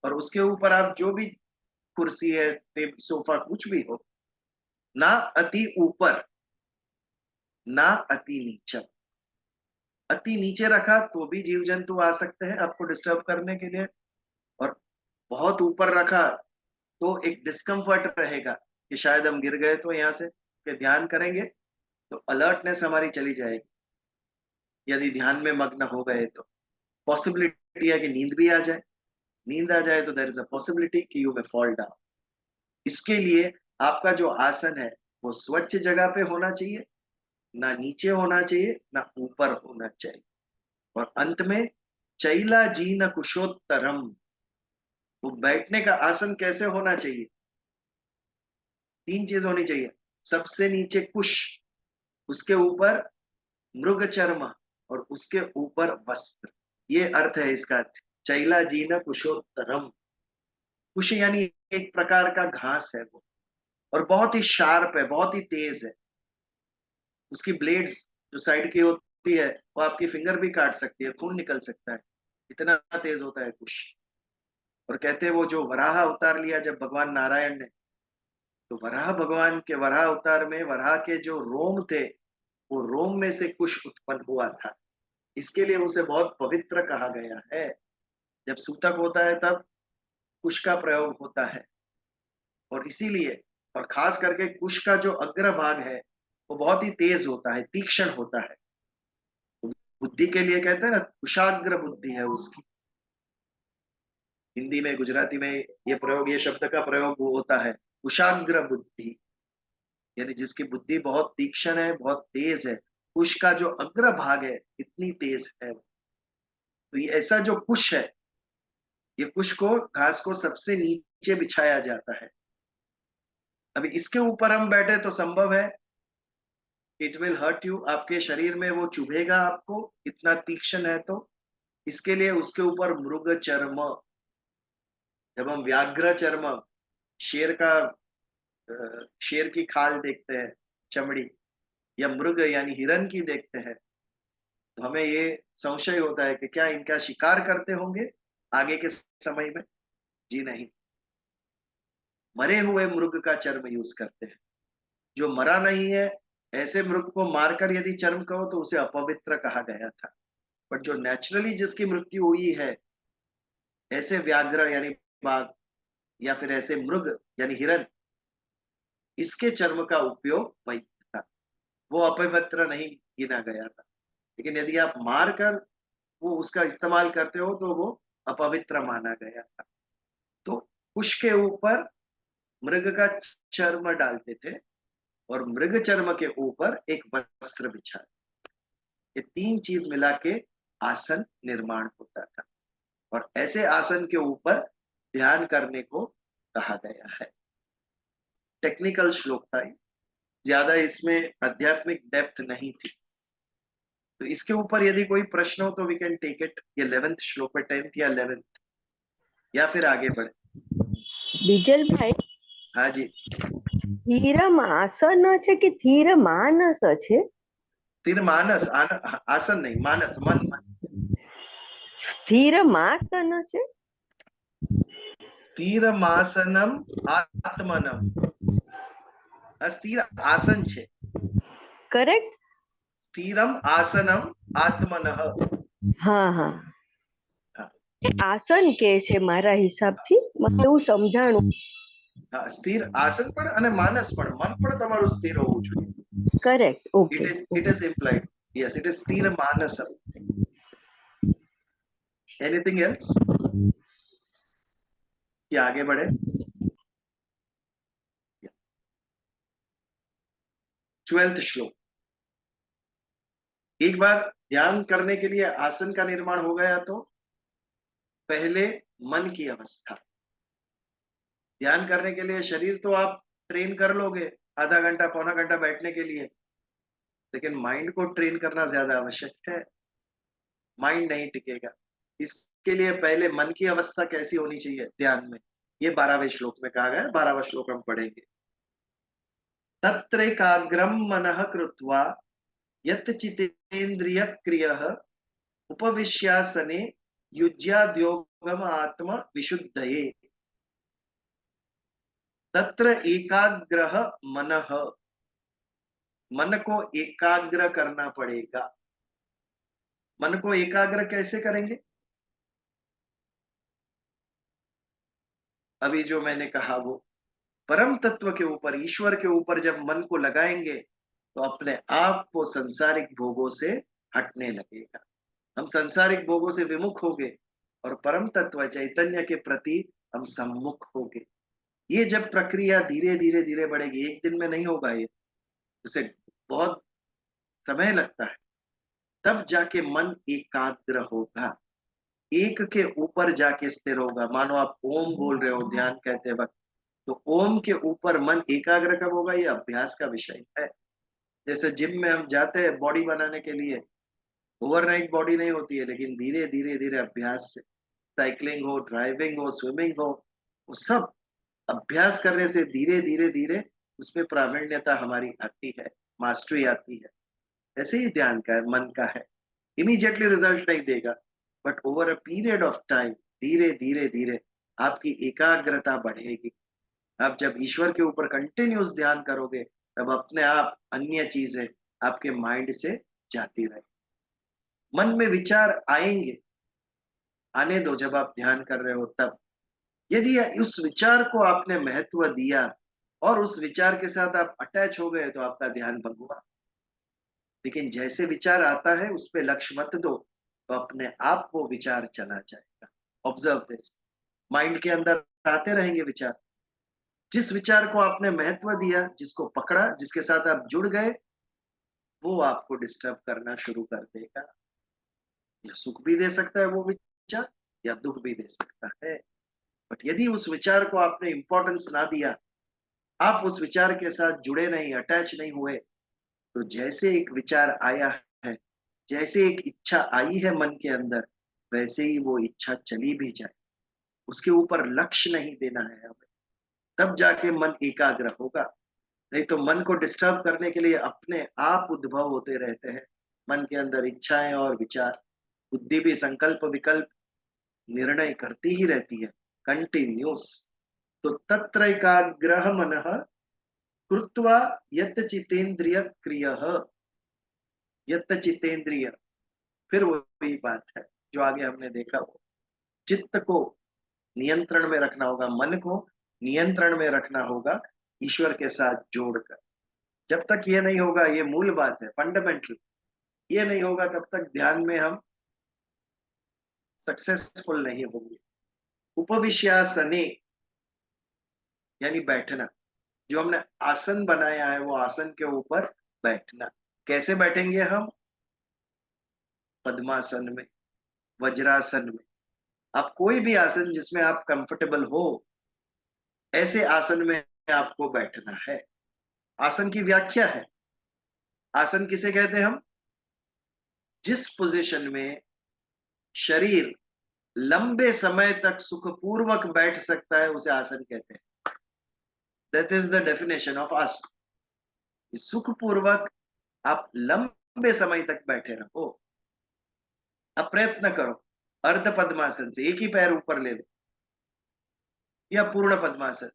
और उसके ऊपर आप जो भी कुर्सी है, टेबल, सोफा, कुछ भी हो, ना अति ऊपर ना अति नीचे। अति नीचे रखा तो भी जीव जंतु आ सकते हैं आपको डिस्टर्ब करने के लिए, और बहुत ऊपर रखा तो एक डिस्कम्फर्ट रहेगा कि शायद हम गिर गए तो यहाँ से। कि ध्यान करेंगे तो अलर्टनेस हमारी चली जाएगी। यदि ध्यान में मग्न हो गए तो पॉसिबिलिटी है कि नींद भी आ जाए। नींद आ जाए तो देयर इज अ पॉसिबिलिटी कि यू मे फॉल डाउन। इसके लिए आपका जो आसन है वो स्वच्छ जगह पे होना चाहिए, ना नीचे होना चाहिए ना ऊपर होना चाहिए। और अंत में चैला जीन कुशोत्तरम, वो बैठने का आसन कैसे होना चाहिए? 3 चीज होनी चाहिए। सबसे नीचे कुश, उसके ऊपर मृग चर्म और उसके ऊपर वस्त्र। ये अर्थ है इसका, चैला जीन कुशोत्तरम। कुश यानी एक प्रकार का घास है वो, और बहुत ही शार्प है, बहुत ही तेज है। उसकी ब्लेड्स जो साइड की होती है वो आपकी फिंगर भी काट सकती है, खून निकल सकता है, इतना तेज होता है कुश। और कहते हैं वो जो वराह अवतार लिया जब भगवान नारायण ने, तो वराह भगवान के वराह अवतार में वराह के जो रोम थे, वो रोम में से कुश उत्पन्न हुआ था। इसके लिए उसे बहुत पवित्र कहा गया है। जब सूतक होता है तब कुश का प्रयोग होता है, और इसीलिए, और खास करके कुश का जो अग्र भाग है वो बहुत ही तेज होता है, तीक्ष्ण होता है। बुद्धि के लिए कहते हैं ना, कुशाग्र बुद्धि है उसकी। हिंदी में, गुजराती में ये प्रयोग, ये शब्द का प्रयोग वो होता है, कुशाग्र बुद्धि, यानी जिसकी बुद्धि बहुत तीक्ष्ण है, बहुत तेज है। कुश का जो अग्र भाग है इतनी तेज है। तो ये ऐसा जो कुश है, ये कुश को, घास को सबसे नीचे बिछाया जाता है। अभी इसके ऊपर हम बैठे तो संभव है इट विल हर्ट यू, आपके शरीर में वो चुभेगा आपको, इतना तीक्ष्ण है। तो इसके लिए उसके ऊपर मृग चर्म, जब हम व्याघ्र चर्म, शेर का, शेर की खाल देखते हैं, चमड़ी, या मृग यानी हिरन की देखते हैं, तो हमें ये संशय होता है कि क्या इनका शिकार करते होंगे आगे के समय में? जी नहीं, मरे हुए मृग का चर्म यूज करते हैं। जो मरा नहीं है, ऐसे मृग को मारकर यदि चर्म कहो तो उसे अपवित्र कहा गया था। बट जो नेचुरली जिसकी मृत्यु हुई है, ऐसे व्याघ्र यानी बाघ, या फिर ऐसे मृग यानी हिरन, इसके चर्म का उपयोग वैध था, वो अपवित्र नहीं गिना गया था। लेकिन यदि आप मार कर वो उसका इस्तेमाल करते हो तो वो अपवित्र माना गया था। तो कुश के ऊपर मृग का चर्म डालते थे और मृग चर्म के ऊपर एक वस्त्र बिछा, ये 3 चीज मिला के आसन निर्माण होता था। और ऐसे आसन के ऊपर ध्यान करने को कहा गया है। टेक्निकल श्लोक था, ज्यादा इसमें आध्यात्मिक डेप्थ नहीं थी। तो इसके ऊपर यदि कोई प्रश्न हो तो वी कैन टेक इट। ये 11th श्लोक है, 10th या 11th, या फिर आगे बढ़े। બીજલ ભાઈ, हाँ जी। સ્થિર આસન છે કે સ્થિર માનસ છે? स्थिर मानस, आसन नहीं, मानस, मन। સ્થિર માસન છે? સ્થિરમાસનમ આત્મનમ. આ સ્થિર આસન છે. કરેક્ટ. સ્થિરમ આસનમ આત્મનઃ. હા હા, આસન કે છે મારા હિસાબથી, મને એવું સમજાણું. હા, સ્થિર આસન પણ અને માનસ પણ, મન પણ તમારું સ્થિર હોવું જોઈએ. Correct. Okay. It is implied. Yes, it is સ્થિર માનસમ. Anything else? कि आगे बढ़े? 12th श्लोक. एक बार ध्यान करने के लिए आसन का निर्माण हो गया तो पहले मन की अवस्था. ध्यान करने के लिए शरीर तो आप ट्रेन कर लोगे आधा घंटा पौना घंटा बैठने के लिए, लेकिन माइंड को ट्रेन करना ज्यादा आवश्यक है. माइंड नहीं टिकेगा. इसके लिए पहले मन की अवस्था कैसी होनी चाहिए ध्यान में, ये 12वें श्लोक में कहा गया है. 12वां श्लोक हम पढ़ेंगे. तत्रैकाग्रम मनः कृत्वा यत् चितेन्द्रिय क्रियः उपविश्यासने युज्याद्योगम आत्म विशुद्धये. तत्र एकाग्रह मनः, मन को एकाग्र करना पड़ेगा. मन को एकाग्र कैसे करेंगे? अभी जो मैंने कहा वो परम तत्व के ऊपर, ईश्वर के ऊपर जब मन को लगाएंगे तो अपने आप को संसारिक भोगों से हटने लगेगा. हम संसारिक भोगों से विमुख होंगे और परम तत्व चैतन्य के प्रति हम सम्मुख होंगे. ये जब प्रक्रिया धीरे धीरे धीरे बढ़ेगी, एक दिन में नहीं होगा, ये उसे बहुत समय लगता है. तब जाके मन एकाग्र होगा, एक के ऊपर जाके स्थिर होगा. मानो आप ओम बोल रहे हो ध्यान कहते वक्त, तो ओम के ऊपर मन एकाग्र कब होगा, ये अभ्यास का विषय है. जैसे जिम में हम जाते हैं बॉडी बनाने के लिए, ओवरनाइट बॉडी नहीं होती है, लेकिन धीरे धीरे धीरे अभ्यास से, साइकिलिंग हो, ड्राइविंग हो, स्विमिंग हो, वो सब अभ्यास करने से धीरे धीरे धीरे उसमें प्रावीण्यता हमारी आती है, मास्टरी आती है. ऐसे ही ध्यान का है, मन का है. इमीडिएटली रिजल्ट नहीं देगा, but over a period of time धीरे धीरे धीरे आपकी एकाग्रता बढ़ेगी. आप जब ईश्वर के ऊपर कंटिन्यूस ध्यान करोगे तब अपने आप अन्य चीजें आपके माइंड से जाती रहेगी. मन में विचार आएंगे, आने दो. जब आप ध्यान कर रहे हो तब यदि उस विचार को आपने महत्व दिया और उस विचार के साथ आप अटैच हो गए तो आपका ध्यान भंग हुआ. लेकिन जैसे विचार आता है उस पर लक्ष्य मत दो, तो अपने आप वो विचार चला जाएगा. Observe this. माइंड के अंदर आते रहेंगे विचार. जिस विचार को आपने महत्व दिया, जिसको पकड़ा, जिसके साथ आप जुड़ गए, वो आपको डिस्टर्ब करना शुरू कर देगा. या सुख भी दे सकता है वो विचार, या दुख भी दे सकता है. बट यदि उस विचार को आपने इंपॉर्टेंस ना दिया, आप उस विचार के साथ जुड़े नहीं, अटैच नहीं हुए, तो जैसे एक विचार आया है, जैसे एक इच्छा आई है मन के अंदर, वैसे ही वो इच्छा चली भी जाए. उसके ऊपर लक्ष्य नहीं देना है हमें, तब जाके मन एकाग्र होगा. नहीं तो मन को डिस्टर्ब करने के लिए अपने आप उद्भव होते रहते हैं मन के अंदर इच्छाएं और विचार. बुद्धि भी संकल्प विकल्प निर्णय करती ही रहती है कंटिन्यूस. तो तत्र एकाग्रह मनः कृत्वा यत् चितेन्द्रिय क्रियः. यत् चितेन्द्रिय, फिर वही बात है जो आगे हमने देखा. वो चित्त को नियंत्रण में रखना होगा, मन को नियंत्रण में रखना होगा ईश्वर के साथ जोड़कर. जब तक ये नहीं होगा, ये मूल बात है, फंडामेंटल, ये नहीं होगा तब तक ध्यान में हम सक्सेसफुल नहीं होंगे. उपविश्यासने यानी बैठना. जो हमने आसन बनाया है वो आसन के ऊपर बैठना. कैसे बैठेंगे हम? पद्मासन में, वज्रासन में. आप कोई भी आसन जिसमें आप कंफर्टेबल हो, ऐसे आसन में आपको बैठना है. आसन की व्याख्या है. आसन किसे कहते हैं हम? जिस पोजीशन में शरीर लंबे समय तक सुखपूर्वक बैठ सकता है उसे आसन कहते हैं. That is the definition of आसन. सुखपूर्वक आप लंबे समय तक बैठे रहो. अब प्रयत्न करो अर्ध पद्मासन से, एक ही पैर ऊपर ले लो, या पूर्ण पद्मासन।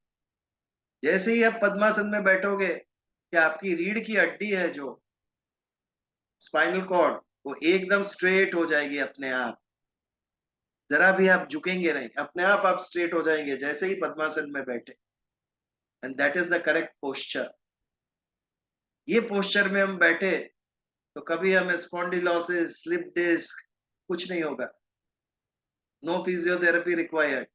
जैसे ही आप पद्मासन में बैठोगे कि आपकी रीढ़ की हड्डी है जो स्पाइनल कॉर्ड, वो एकदम स्ट्रेट हो जाएगी अपने आप। जरा भी आप झुकेंगे नहीं, अपने आप स्ट्रेट हो जाएंगे जैसे ही पद्मासन में बैठे। And that is the correct posture. ये पोस्चर में हम बैठे तो कभी हमें स्पॉन्डिलोसिस, स्लिप डिस्क कुछ नहीं होगा। नो फिजियोथेरेपी रिक्वायर्ड,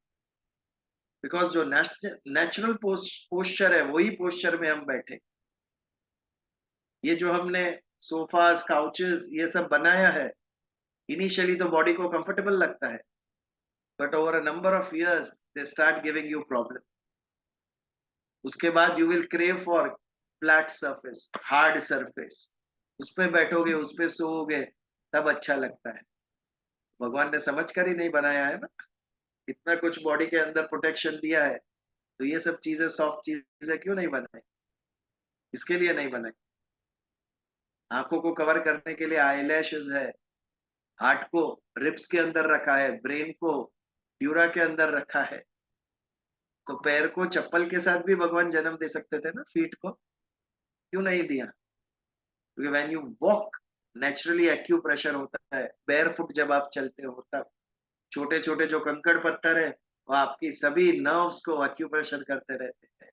बिकॉज जो नेचुरल पोस्चर है वही पोस्चर में हम बैठे। ये जो हमने सोफास, काउचेस ये सब बनाया है, इनिशियली तो बॉडी को कंफर्टेबल लगता है, but over a number of years they start giving you problem. उसके बाद you will crave for flat surface, hard surface. उस पे बैठोगे, उस पे सोओगे, तब अच्छा लगता है। भगवान ने समझ कर ही नहीं बनाया है ना, इतना कुछ बॉडी के अंदर प्रोटेक्शन दिया है, तो ये सब चीजें, सॉफ्ट चीजें क्यों नहीं बनाई? इसके लिए नहीं बनाई। आंखों को कवर करने के लिए आईलैशेस है, हार्ट को रिब्स के अंदर रखा है, ब्रेन को ड्यूरा के अंदर रखा है। तो पैर को चप्पल के साथ भी भगवान जन्म दे सकते थे ना, फीट को क्यों नहीं दिया? क्योंकि when you walk naturally acupressure होता है, बेयरफुट जब आप चलते हो तब छोटे छोटे जो कंकड़ पत्थर है वो आपकी सभी नर्व्स को एक्यूप्रेशर करते रहते हैं।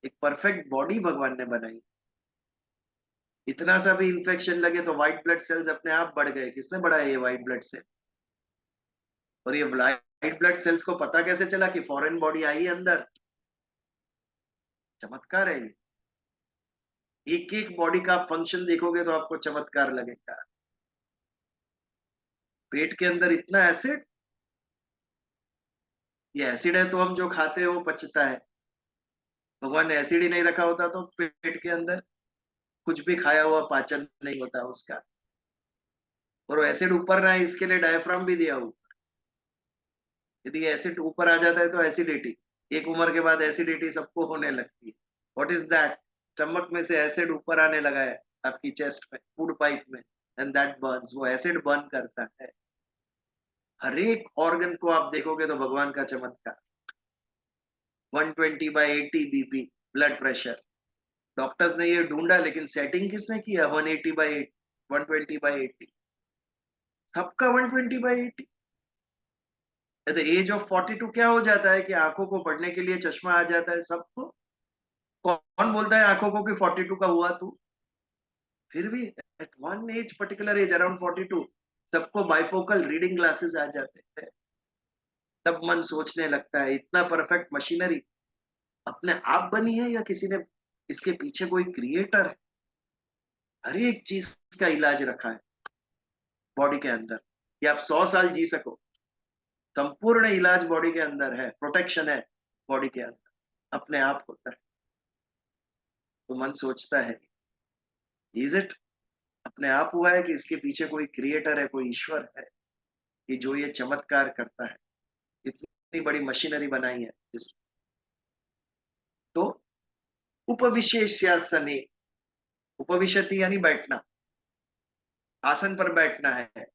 एक परफेक्ट बॉडी भगवान ने बनाई। इतना सा भी इन्फेक्शन लगे तो व्हाइट ब्लड सेल्स अपने आप बढ़ गए। किसने बढ़ाया ये व्हाइट ब्लड सेल? और ये व्हाइट ब्लड सेल्स को पता कैसे चला कि फॉरेन बॉडी आई अंदर? चमत्कार है ये। एक एक बॉडी का आप फंक्शन देखोगे तो आपको चमत्कार लगेगा। पेट के अंदर इतना एसिड, ये एसिड है तो हम जो खाते हैं वो पचता है। भगवान ने एसिड ही नहीं रखा होता तो पेट के अंदर कुछ भी खाया हुआ पाचन नहीं होता उसका। और वो एसिड ऊपर ना है इसके लिए डायफ्राम भी दिया हुआ। यदि एसिड ऊपर आ जाता है तो एसिडिटी, एक उम्र के बाद एसिडिटी सबको होने लगती है। What is that? स्टमक में से एसिड ऊपर आने लगा है आपकी चेस्ट में, फूड पाइप में, एंड दैट बर्न्स। वो एसिड बर्न करता है। हर एक ऑर्गन को आप देखोगे तो भगवान का चमत्कार। 120/80 बीपी ब्लड प्रेशर, डॉक्टर्स ने ये ढूंढा, लेकिन सेटिंग किसने किया? 180/80, 120/80, सबका 120/80। एट द एज ऑफ 42 क्या हो जाता है कि आंखों को पढ़ने के लिए चश्मा आ जाता है सबको? कौन बोलता है आंखों को कि 42 का हुआ तू? फिर भी at one age, particular age around 42, सबको बाइफोकल रीडिंग ग्लासेस आ जाते हैं। तब मन सोचने लगता है, इतना परफेक्ट मशीनरी अपने आप बनी है या किसी ने इसके पीछे कोई क्रिएटर है? हर एक चीज का इलाज रखा है बॉडी के अंदर कि आप 100 साल जी सको। संपूर्ण इलाज बॉडी के अंदर है, प्रोटेक्शन है बॉडी के अंदर, अपने आप होता है। तो मन सोचता है, इज इट अपने आप हुआ है कि इसके पीछे कोई क्रिएटर है, कोई ईश्वर है कि जो ये चमत्कार करता है, इतनी बड़ी मशीनरी बनाई है तो उपविशेष्यासने, उपविशति यानी बैठना, आसन पर बैठना है।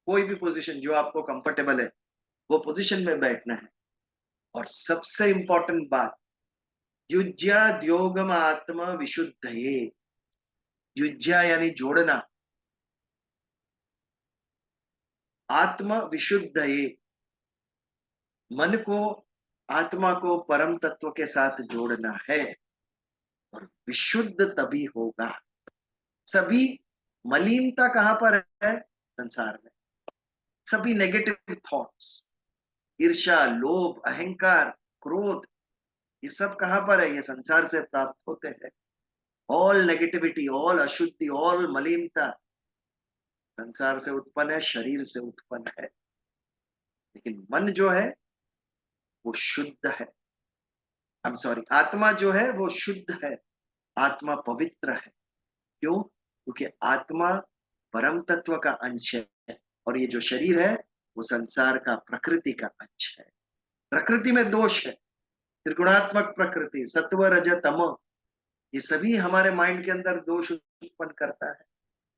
कोई भी पोजीशन जो आपको कंफर्टेबल है वो पोजीशन में बैठना है। और सबसे इंपॉर्टेंट बात, युज्याद्योगम आत्म विशुद्धये। युज्या यानी जोड़ना, आत्म विशुद्धये, मन को, आत्मा को परम तत्व के साथ जोड़ना है। और विशुद्ध तभी होगा। सभी मलिनता कहां पर है? संसार में। सभी नेगेटिव थॉट्स, ईर्ष्या, लोभ, अहंकार, क्रोध, ये सब कहां पर है? ये संसार से प्राप्त होते हैं। ऑल नेगेटिविटी, ऑल अशुद्धि, ऑल मलिनता संसार से उत्पन्न है, शरीर से उत्पन्न है। लेकिन मन जो है वो शुद्ध है। आई एम सॉरी, आत्मा जो है वो शुद्ध है, आत्मा पवित्र है। क्यों? क्योंकि आत्मा परम तत्व का अंश है और ये जो शरीर है वो संसार का, प्रकृति का अंश है। प्रकृति में दोष है, त्रिगुणात्मक प्रकृति, सत्व, रज, तम, ये सभी हमारे माइंड के अंदर दोष उत्पन्न करता है।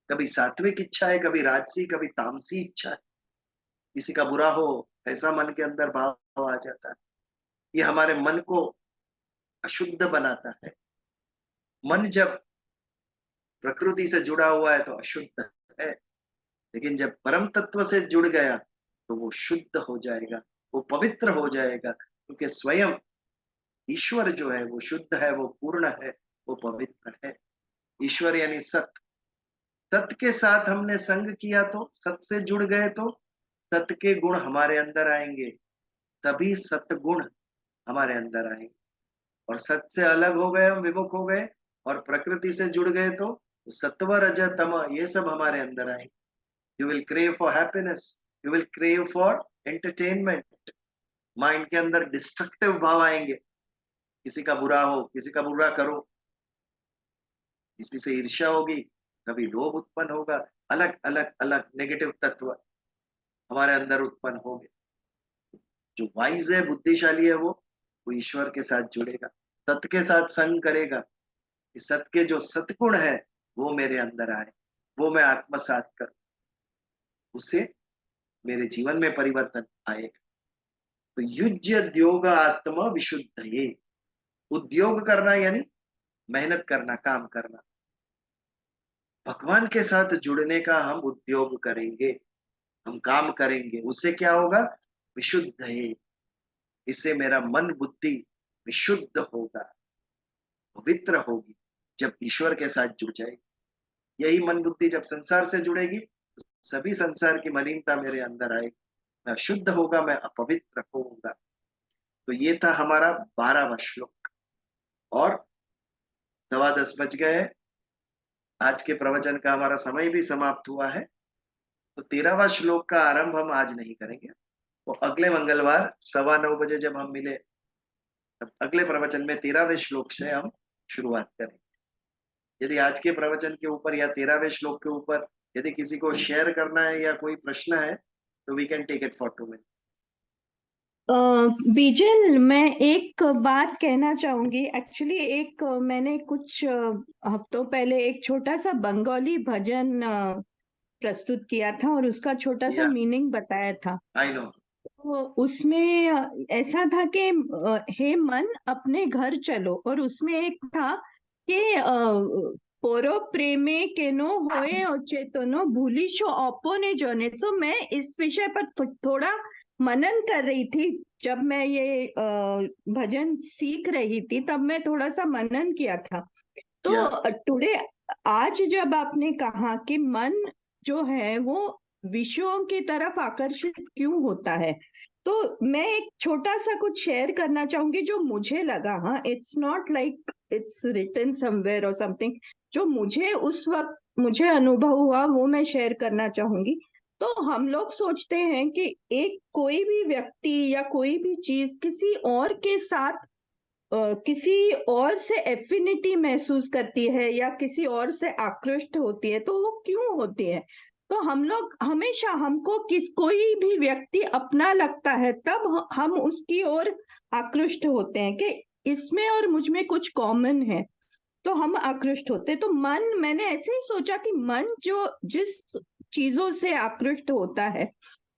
कभी सात्विक इच्छा है, कभी राजसी, कभी तामसी इच्छा है। किसी का बुरा हो ऐसा मन के अंदर भाव आ जाता है। ये हमारे मन को अशुद्ध बनाता है। मन जब प्रकृति से जुड़ा हुआ है तो अशुद्ध है, लेकिन जब परम तत्व से जुड़ गया तो वो शुद्ध हो जाएगा, वो पवित्र हो जाएगा, क्योंकि स्वयं ईश्वर जो है वो शुद्ध है, वो पूर्ण है, वो पवित्र है। ईश्वर यानी सत्य। सत्य के साथ हमने संग किया तो, सत्य से जुड़ गए तो सत्य के गुण हमारे अंदर आएंगे, तभी सत्य गुण हमारे अंदर आएंगे। और सत्य से अलग हो गए, हम विमुख हो गए और प्रकृति से जुड़ गए तो सत्व रज तम ये सब हमारे अंदर आएंगे। You will crave for happiness, you will crave for entertainment. Mind के अंदर डिस्ट्रक्टिव भाव आएंगे, किसी का बुरा हो, किसी का बुरा करो, किसी से ईर्ष्या होगी, कभी लोभ उत्पन्न होगा, अलग अलग अलग नेगेटिव तत्व हमारे अंदर उत्पन्न होंगे। जो वाइज है, बुद्धिशाली है, वो ईश्वर के साथ जुड़ेगा, सत्य के साथ संग करेगा कि सत्य के जो सत्गुण है वो मेरे अंदर आए, वो मैं आत्मसात करूं, उससे मेरे जीवन में परिवर्तन आएगा। तो युज्य उद्योग आत्म विशुद्ध, उद्योग करना यानी मेहनत करना, काम करना। भगवान के साथ जुड़ने का हम उद्योग करेंगे, हम काम करेंगे, उससे क्या होगा? विशुद्ध है। इससे मेरा मन बुद्धि विशुद्ध होगा, पवित्र होगी जब ईश्वर के साथ जुड़ जाएगी। यही मन बुद्धि जब संसार से जुड़ेगी तो सभी संसार की मलिनता मेरे अंदर आएगी, मैं शुद्ध होगा, मैं अपवित्र होऊंगा। तो ये था हमारा 12वां श्लोक और 10:15 बज गए। आज के प्रवचन का हमारा समय भी समाप्त हुआ है। तो 13वां श्लोक का आरंभ हम आज नहीं करेंगे, वो अगले मंगलवार 9:15 बजे जब हम मिले तब अगले प्रवचन में 13वें श्लोक से हम शुरुआत करेंगे। यदि आज के प्रवचन के ऊपर या 13वें श्लोक के ऊपर यदि किसी को शेयर करना है या कोई प्रश्न है तो we can take it for 2 minute. Bijal, मैं एक बात कहना चाहूंगी। एक्चुअली मैंने कुछ हफ्तों पहले एक छोटा सा बंगाली भजन प्रस्तुत किया था और उसका छोटा सा Yeah. मीनिंग बताया था। I know. तो उसमें ऐसा था कि हे मन अपने घर चलो, और उसमें एक था कि पोरो प्रेमे केनो होए चेतनो भूलिशो अपने जोने। तो मैं इस विषय पर थोड़ा मनन कर रही थी। जब मैं ये भजन सीख रही थी तब मैं थोड़ा सा मनन किया था। तो टुडे, आज जब आपने कहा कि मन जो है वो विषयों की तरफ आकर्षित क्यों होता है, तो मैं एक छोटा सा कुछ शेयर करना चाहूंगी जो मुझे लगा। हाँ, it's not like it's written somewhere or something. जो मुझे उस वक्त मुझे अनुभव हुआ वो मैं शेयर करना चाहूंगी। तो हम लोग सोचते हैं कि एक कोई भी व्यक्ति या कोई भी चीज किसी और के साथ किसी और से एफिनिटी महसूस करती है या किसी और से आकृष्ट होती है, तो वो क्यों होती है? तो हम लोग हमेशा, हमको कोई भी व्यक्ति अपना लगता है तब हम उसकी ओर आकृष्ट होते हैं कि इसमें और मुझ में कुछ कॉमन है, तो हम आकृष्ट होते। तो मन, मैंने ऐसे ही सोचा कि मन जो जिस चीजों से आकृष्ट होता है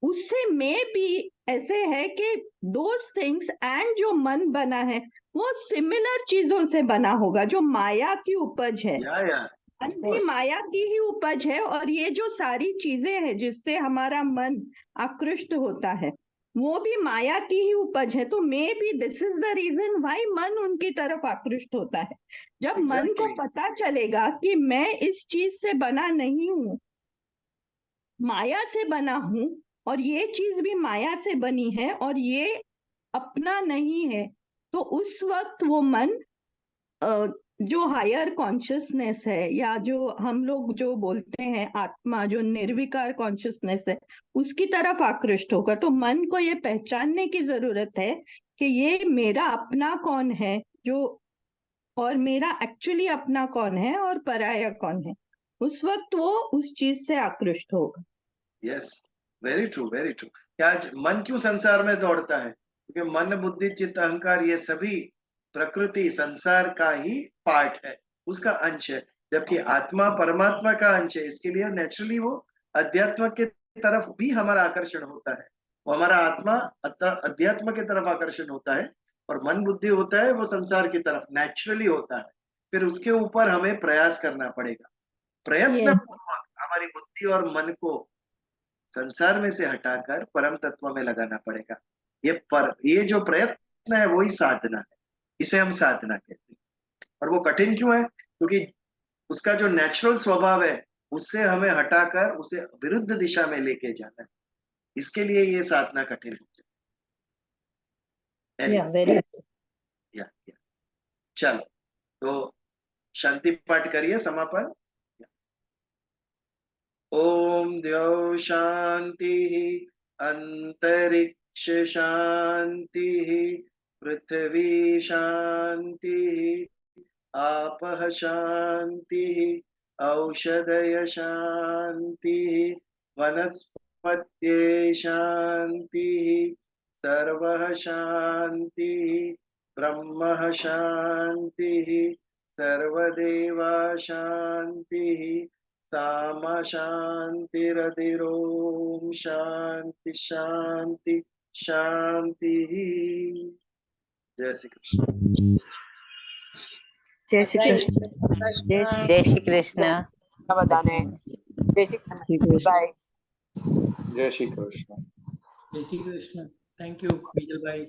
उससे में भी ऐसे है कि दोज थिंग्स एंड जो मन बना है वो सिमिलर चीजों से बना होगा, जो माया की उपज है। मन भी माया की ही उपज है, और ये जो सारी चीजें हैं जिससे हमारा मन आकृष्ट होता है वो भी माया की ही उपज है। तो maybe this is the reason why मन उनकी तरफ आकृष्ट होता है। जब मन को पता चलेगा कि मैं इस चीज से बना नहीं हूं, माया से बना हूं, और ये चीज भी माया से बनी है और ये अपना नहीं है, तो उस वक्त वो मन जो हायर कॉन्शियसनेस है या जो हम लोग जो बोलते हैं आत्मा, जो निर्विकार कॉन्शियसनेस है, उसकी तरफ आकृष्ट होगा। तो मन को ये पहचानने की जरूरत है कि ये मेरा अपना कौन है, जो और मेरा एक्चुअली अपना कौन है और पराया कौन है। उस वक्त वो उस चीज से आकृष्ट होगा। Yes, very true, very true. क्या मन क्यों संसार में दौड़ता है? क्योंकि मन बुद्धि चित्त अहंकार ये सभी प्रकृति संसार का ही पार्ट है, उसका अंश है, जबकि आत्मा परमात्मा का अंश है। इसके लिए नेचुरली वो अध्यात्म के तरफ भी हमारा आकर्षण होता है, वो हमारा आत्मा अध्यात्म की तरफ आकर्षण होता है और मन बुद्धि होता है वो संसार की तरफ नेचुरली होता है, फिर उसके ऊपर हमें प्रयास करना पड़ेगा, प्रयत्न पूर्वक हमारी बुद्धि और मन को संसार में से हटाकर परम तत्व में लगाना पड़ेगा। ये जो प्रयत्न है वही साधना है, इसे हम साधना कहते हैं। और वो कठिन क्यों है? क्योंकि उसका जो नेचुरल स्वभाव है उससे हमें हटाकर उसे विरुद्ध दिशा में लेके जाना है, इसके लिए ये साधना कठिन हो जाती है। वेरी या। चलो तो शांति पाठ करिए, समापन। ओम द्यौ शांति अंतरिक्ष शांति पृथ्वी शांति आपः शांति औषधय शांति वनस्पत्ये शांति सर्वः शांति ब्रह्म शांति सर्वदेवा शांति सामा शांतिरधिरोम शांति शांति शांति। जय श्री कृष्ण। जय श्री कृष्ण। जय श्री कृष्ण। वदाने जय श्री कृष्ण। बाय। जय श्री कृष्ण। जय श्री कृष्ण। थैंक यू बीजल भाई।